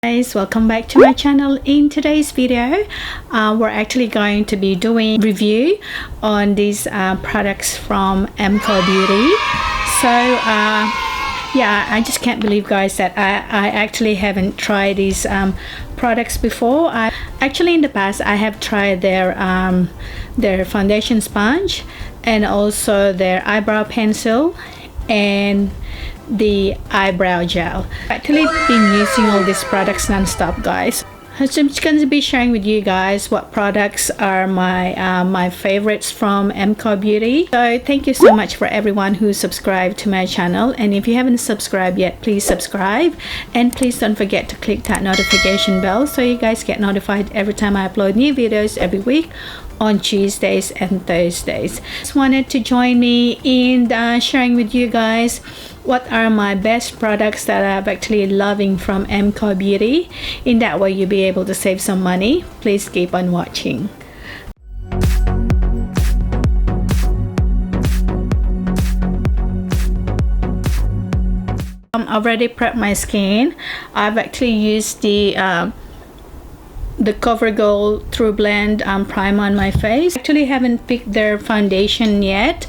Guys, welcome back to my channel. In today's video we're actually going to be doing review on these products from MCo Beauty. So yeah, I just can't believe, guys, that I actually haven't tried these products before. Actually in the past I have tried their foundation sponge and also their eyebrow pencil and the eyebrow gel. I've actually been using all these products non-stop, guys. So I'm just going to be sharing with you guys what products are my favorites from MCo Beauty. So thank you so much for everyone who subscribed to my channel, and if you haven't subscribed yet, please subscribe, and please don't forget to click that notification bell so you guys get notified every time I upload new videos every week on Tuesdays and Thursdays. Just wanted to join me in sharing with you guys what are my best products that I'm actually loving from MCo Beauty. In that way you'll be able to save some money. Please keep on watching. I've already prepped my skin. I've actually used the Covergirl Trublend primer on my face. Actually haven't picked their foundation yet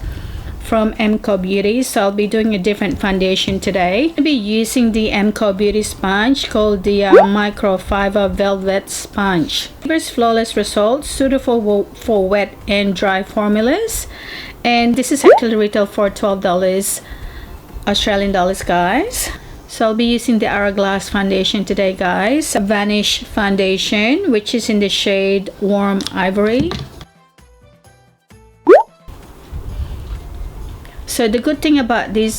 from MCo Beauty, so I'll be doing a different foundation today. I'll be using the MCo Beauty sponge called the Microfibre Velvet Sponge. Delivers flawless results, suitable for wet and dry formulas, and this is actually retail for $12 Australian dollars, guys. So I'll be using the Hourglass foundation today, guys. A Vanish foundation, which is in the shade Warm Ivory. So the good thing about this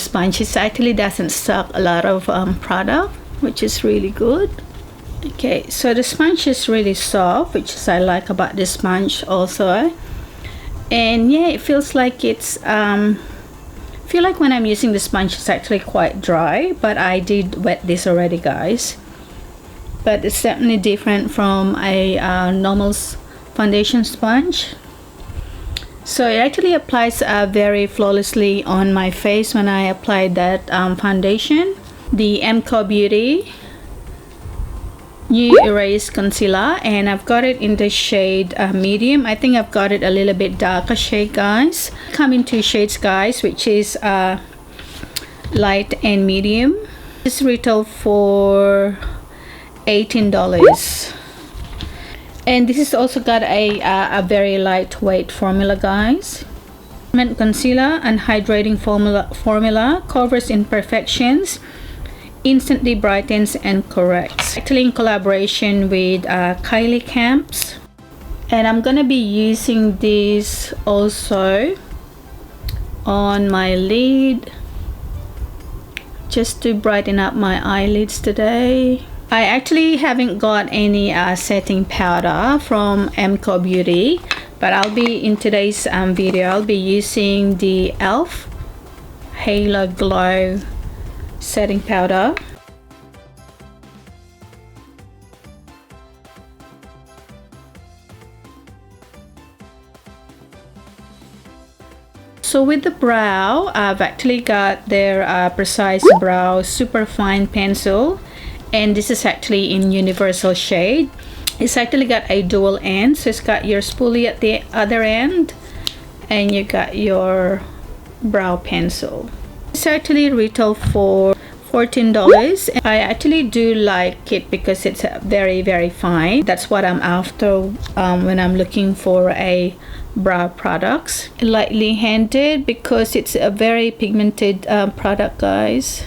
sponge is actually doesn't suck a lot of product, which is really good. Okay, so the sponge is really soft, which is I like about this sponge also. And yeah, it feels like it's I feel like when I'm using the sponge it's actually quite dry, but I did wet this already, guys. But it's definitely different from a normal foundation sponge. So it actually applies very flawlessly on my face when I applied that foundation. The MCo Beauty New Erase Concealer, and I've got it in the shade medium. I think I've got it a little bit darker shade, guys. Come in two shades, guys, which is light and medium. This retail for $18. And this has also got a very lightweight formula, guys. Concealer and hydrating formula covers imperfections, instantly brightens and corrects. Actually in collaboration with Kylie Camps, and I'm gonna be using this also on my lid just to brighten up my eyelids today. I actually haven't got any setting powder from MCo Beauty, but I'll be in today's video I'll be using the E.l.f Halo Glow setting powder. So with the brow, I've actually got their Precise Brow Super Fine Pencil, and this is actually in universal shade. It's actually got a dual end, so it's got your spoolie at the other end and you got your brow pencil. It's actually retail for $14. I actually do like it because it's very fine. That's what I'm after when I'm looking for a brow products. Lightly handed because it's a very pigmented product, guys.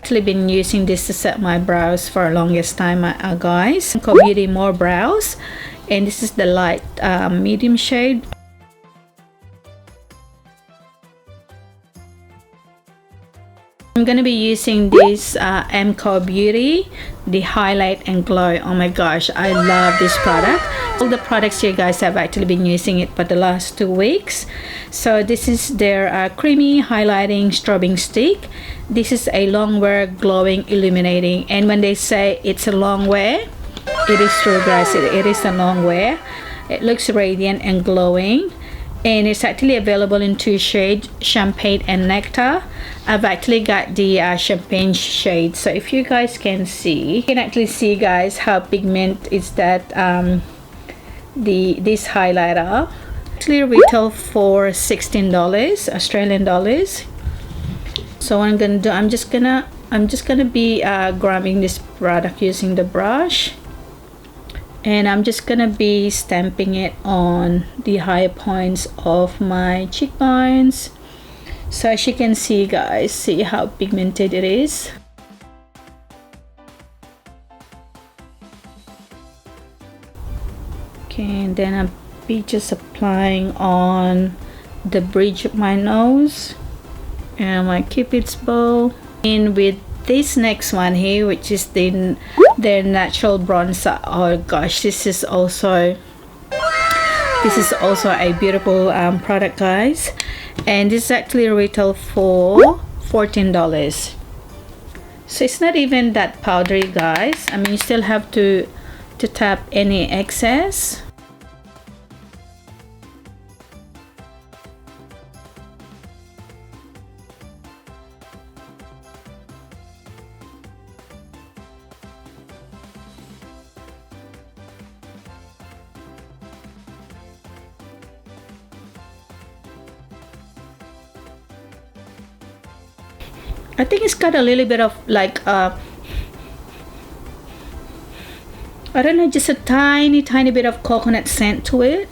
Actually been using this to set my brows for the longest time, guys. MCo Beauty More Brows, and this is the light medium shade. I'm gonna be using this MCo Beauty the highlight and glow. Oh my gosh, I love this product. All the products here guys, have actually been using it for the last 2 weeks. So this is their creamy highlighting strobing stick. This is a Longwear glowing illuminating, and when they say it's a Longwear, it is true guys, it is a Longwear. It looks radiant and glowing, and it's actually available in 2 shades, champagne and nectar. I've actually got the champagne shade, so if you guys can see, you can actually see guys how pigment is that this highlighter. Actually retail for $16 Australian dollars. So what I'm gonna do, I'm just gonna be grabbing this product using the brush, and I'm just gonna be stamping it on the higher points of my cheekbones. So as you can see guys, see how pigmented it is. Okay, and then I'll be just applying on the bridge of my nose and my cupid's bow. And with this next one here, which is their natural bronzer. Oh gosh, this is also a beautiful product guys, and this is actually retail for $14. So it's not even that powdery guys. I mean, you still have to tap any excess. I think it's got a little bit of like I don't know, just a tiny bit of coconut scent to it.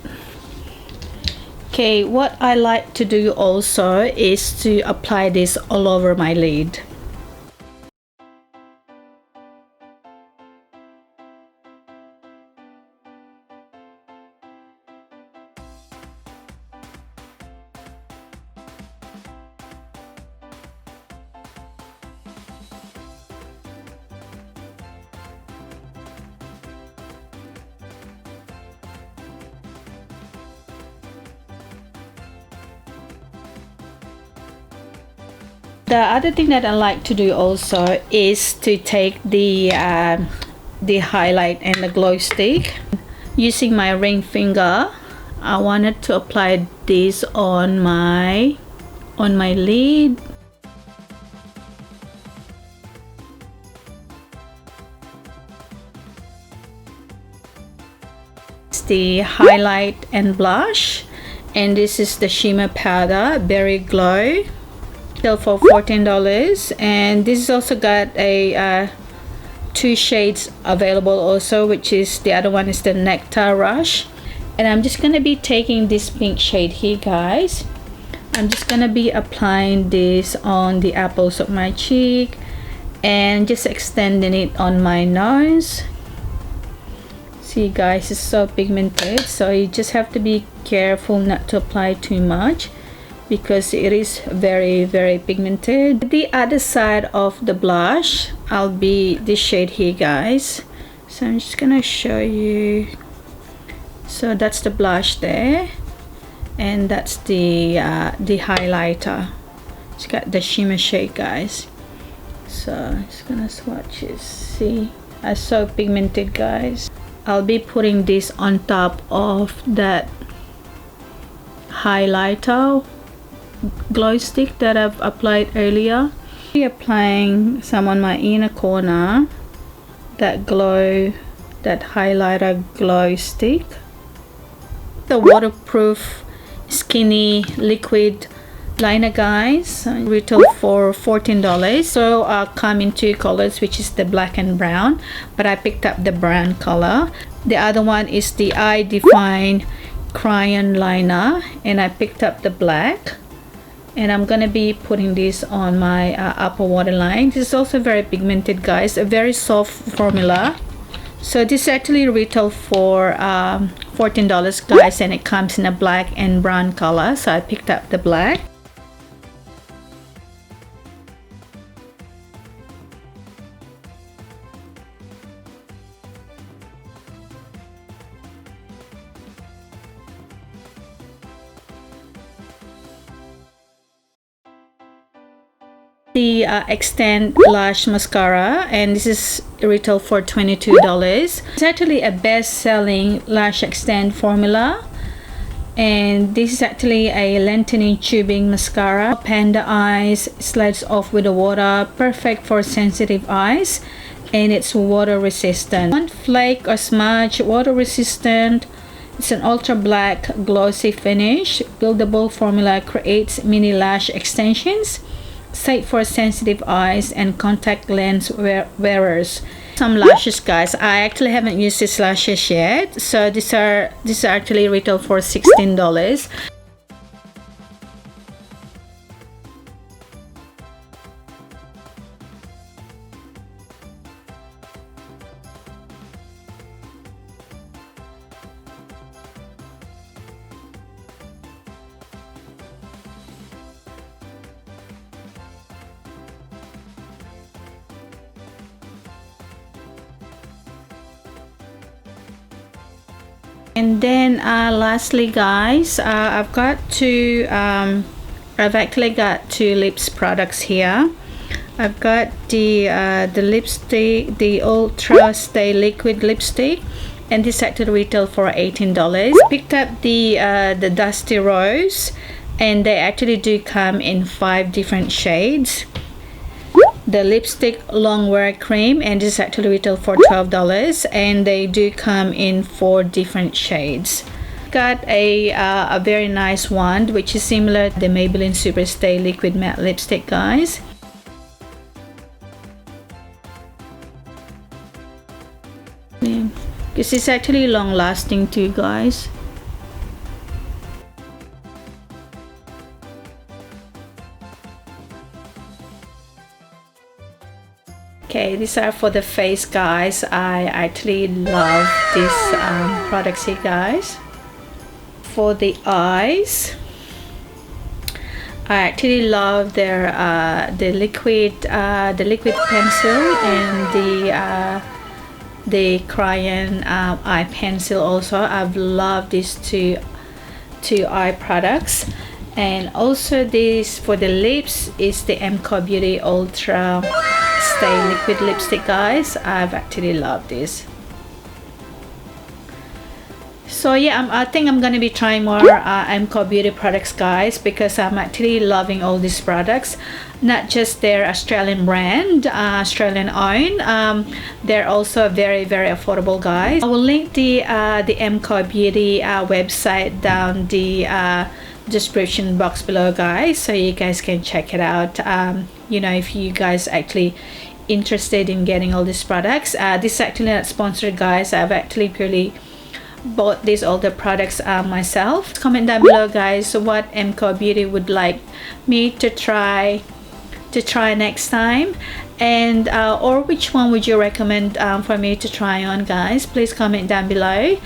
Okay, what I like to do also is to apply this all over my lid. The other thing that I like to do also is to take the highlight and the glow stick. Using my ring finger, I wanted to apply this on my lid. It's the highlight and blush, and this is the shimmer powder, Berry Glow. For $14, and this has also got a 2 shades available also, which is the other one is the Nectar Rush. And I'm just gonna be taking this pink shade here guys. I'm just gonna be applying this on the apples of my cheek and just extending it on my nose. See guys, it's so pigmented, so you just have to be careful not to apply too much, because it is very pigmented. The other side of the blush, I'll be this shade here guys. So I'm just gonna show you. So that's the blush there, and that's the highlighter. It's got the shimmer shade guys. So I'm just gonna swatch it. See, it's so pigmented guys. I'll be putting this on top of that highlighter glow stick that I've applied earlier. Applying some on my inner corner, that highlighter glow stick. The waterproof skinny liquid liner guys, retail for $14. So come in 2 colors, which is the black and brown, but I picked up the brown color. The other one is the Eye Define Crayon liner, and I picked up the black. And I'm gonna be putting this on my upper waterline. This is also very pigmented guys, a very soft formula. So this actually retail for $14 guys, and it comes in a black and brown color, so I picked up the black. the XtendLash Mascara, and this is retail for $22. It's actually a best-selling lash extend formula, and this is actually a lengthening tubing mascara. Panda eyes, slides off with the water, perfect for sensitive eyes, and it's water resistant. One flake or smudge, water resistant. It's an ultra black glossy finish. Buildable formula creates mini lash extensions, safe for sensitive eyes and contact lens wearers. Some lashes, guys. I actually haven't used these lashes yet, so these are actually retail for $16. And then lastly, guys, I've actually got two lips products here. I've got the lipstick, the Ultra Stay Liquid lipstick, and this actually retail for $18. Picked up the Dusty Rose, and they actually do come in 5 different shades. The lipstick Longwear cream, and this actually retail for $12, and they do come in 4 different shades. Got a very nice wand, which is similar to the Maybelline Super Stay Liquid Matte Lipstick, guys. This is actually long lasting too, guys. Okay, these are for the face, guys. I actually love these products here, guys. For the eyes, I actually love their the liquid pencil and the Crayon eye pencil. Also, I've loved these two eye products. And also this for the lips is the MCo Beauty Ultra Stay Liquid lipstick, guys. I've actually loved this. So yeah, I think I'm gonna be trying more MCo Beauty products, guys, because I'm actually loving all these products. Not just their Australian brand, Australian own. They're also very affordable, guys. I will link the MCo Beauty website down the description box below, guys, so you guys can check it out. You know, if you guys actually interested in getting all these products. This is actually not sponsored, guys. I've actually purely bought all the products myself. Comment down below, guys, what MCo Beauty would like me to try next time, and or which one would you recommend for me to try on, guys. Please comment down below.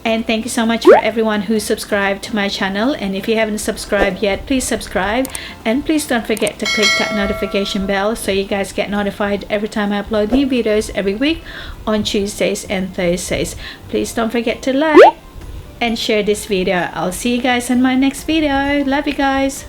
And thank you so much for everyone who subscribed to my channel, and if you haven't subscribed yet, please subscribe, and please don't forget to click that notification bell so you guys get notified every time I upload new videos every week on Tuesdays and Thursdays. Please don't forget to like and share this video. I'll see you guys in my next video. Love you guys.